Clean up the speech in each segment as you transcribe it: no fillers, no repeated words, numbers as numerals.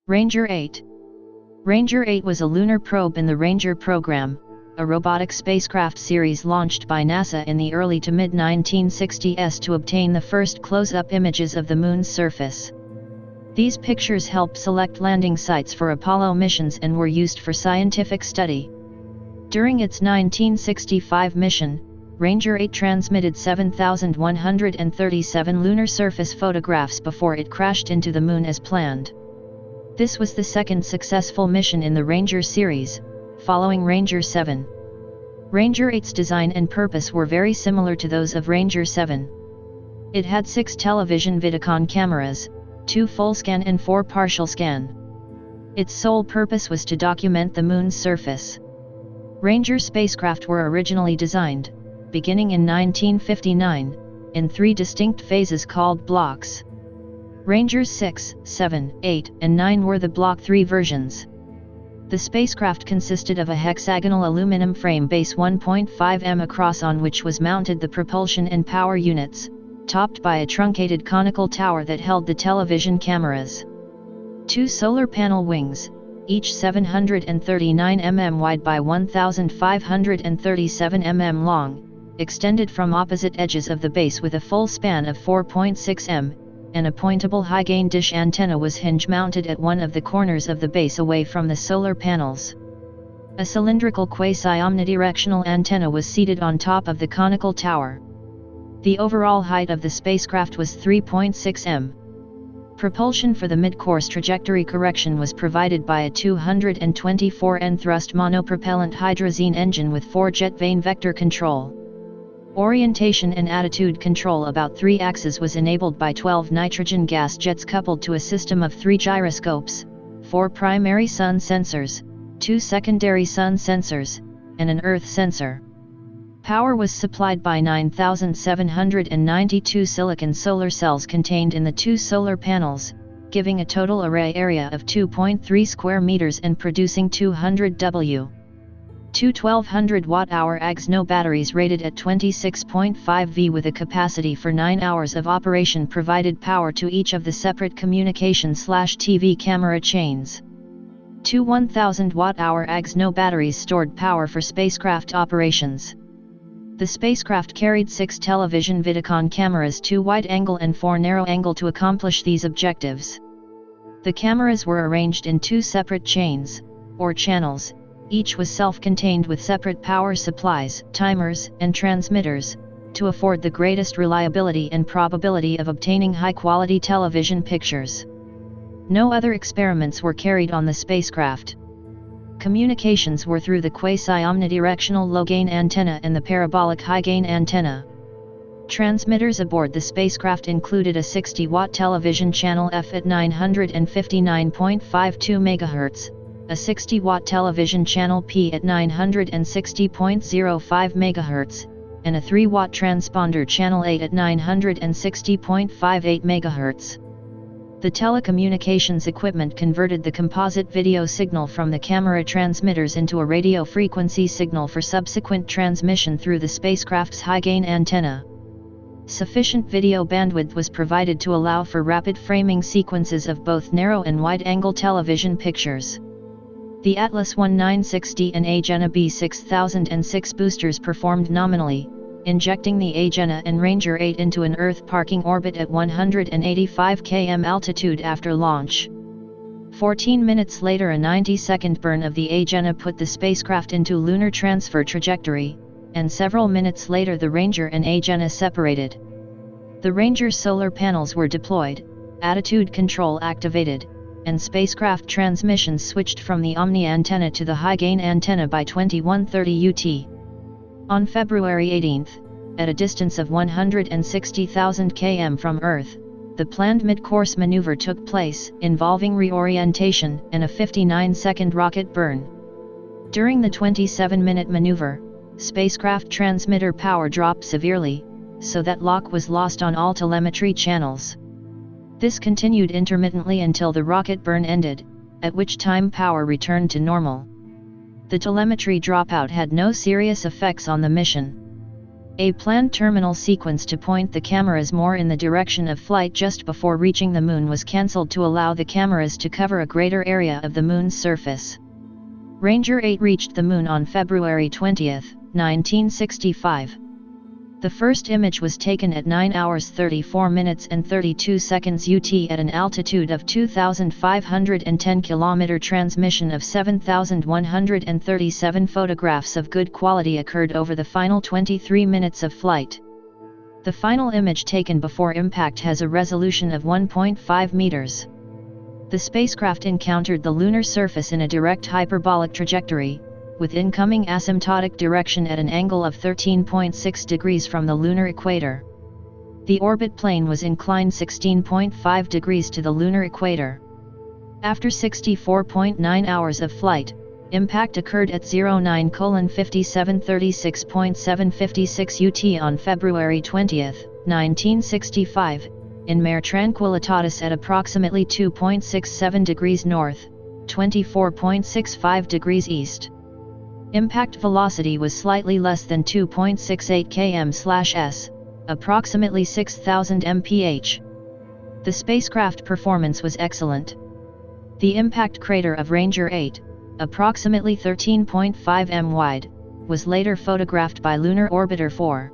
Ranger 8. Ranger 8 was a lunar probe in the Ranger program, a robotic spacecraft series launched by NASA in the early to mid-1960s to obtain the first close-up images of the Moon's surface. These pictures helped select landing sites for Apollo missions and were used for scientific study. During its 1965 mission, Ranger 8 transmitted 7,137 lunar surface photographs before it crashed into the Moon as planned. This was the second successful mission in the Ranger series, following Ranger 7. Ranger 8's design and purpose were very similar to those of Ranger 7. It had 6 television vidicon cameras, 2 full scan and 4 partial scan. Its sole purpose was to document the Moon's surface. Ranger spacecraft were originally designed, beginning in 1959, in 3 distinct phases called blocks. Rangers 6, 7, 8, and 9 were the Block 3 versions. The spacecraft consisted of a hexagonal aluminum frame base 1.5 m across on which was mounted the propulsion and power units, topped by a truncated conical tower that held the television cameras. 2 solar panel wings, each 739 mm wide by 1,537 mm long, extended from opposite edges of the base with a full span of 4.6 m, and a pointable high-gain dish antenna was hinge-mounted at one of the corners of the base away from the solar panels. A cylindrical quasi-omnidirectional antenna was seated on top of the conical tower. The overall height of the spacecraft was 3.6 m. Propulsion for the mid-course trajectory correction was provided by a 224 N thrust monopropellant hydrazine engine with 4 jet vane vector control. Orientation and attitude control about 3 axes was enabled by 12 nitrogen gas jets coupled to a system of 3 gyroscopes, 4 primary sun sensors, 2 secondary sun sensors, and an earth sensor. Power was supplied by 9,792 silicon solar cells contained in the 2 solar panels, giving a total array area of 2.3 square meters and producing 200 W. 2 1200 watt-hour AGS-No batteries rated at 26.5 V with a capacity for 9 hours of operation provided power to each of the separate communication/TV camera chains. 2 1000 watt-hour AGS-No batteries stored power for spacecraft operations. The spacecraft carried 6 television vidicon cameras, 2 wide-angle and 4 narrow-angle to accomplish these objectives. The cameras were arranged in 2 separate chains, or channels. Each was self-contained with separate power supplies, timers, and transmitters, to afford the greatest reliability and probability of obtaining high-quality television pictures. No other experiments were carried on the spacecraft. Communications were through the quasi-omnidirectional low-gain antenna and the parabolic high-gain antenna. Transmitters aboard the spacecraft included a 60-watt television channel F at 959.52 MHz, a 60-watt television channel P at 960.05 MHz, and a 3-watt transponder channel 8 at 960.58 MHz. The telecommunications equipment converted the composite video signal from the camera transmitters into a radio frequency signal for subsequent transmission through the spacecraft's high-gain antenna. Sufficient video bandwidth was provided to allow for rapid framing sequences of both narrow and wide-angle television pictures. The Atlas 1960 and Agena B6006 boosters performed nominally, injecting the Agena and Ranger 8 into an Earth parking orbit at 185 km altitude after launch. 14 minutes later, a 90-second burn of the Agena put the spacecraft into lunar transfer trajectory, and several minutes later the Ranger and Agena separated. The Ranger solar panels were deployed, attitude control activated, and spacecraft transmissions switched from the Omni antenna to the high-gain antenna by 21:30 UT. On February 18, at a distance of 160,000 km from Earth, the planned mid-course maneuver took place, involving reorientation and a 59-second rocket burn. During the 27-minute maneuver, spacecraft transmitter power dropped severely, so that lock was lost on all telemetry channels. This continued intermittently until the rocket burn ended, at which time power returned to normal. The telemetry dropout had no serious effects on the mission. A planned terminal sequence to point the cameras more in the direction of flight just before reaching the Moon was cancelled to allow the cameras to cover a greater area of the Moon's surface. Ranger 8 reached the Moon on February 20, 1965. The first image was taken at 9 hours 34 minutes and 32 seconds UT at an altitude of 2,510 km. Transmission of 7,137 photographs of good quality occurred over the final 23 minutes of flight. The final image taken before impact has a resolution of 1.5 meters. The spacecraft encountered the lunar surface in a direct hyperbolic trajectory, with incoming asymptotic direction at an angle of 13.6 degrees from the lunar equator. The orbit plane was inclined 16.5 degrees to the lunar equator. After 64.9 hours of flight, impact occurred at 09:57:36.756 UT on February 20, 1965, in Mare Tranquillitatis at approximately 2.67 degrees north, 24.65 degrees east. Impact velocity was slightly less than 2.68 km/s, approximately 6,000 mph. The spacecraft performance was excellent. The impact crater of Ranger 8, approximately 13.5 m wide, was later photographed by Lunar Orbiter 4.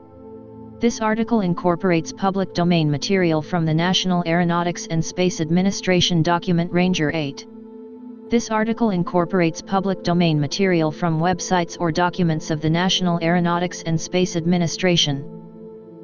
This article incorporates public domain material from the National Aeronautics and Space Administration document Ranger 8. This article incorporates public domain material from websites or documents of the National Aeronautics and Space Administration.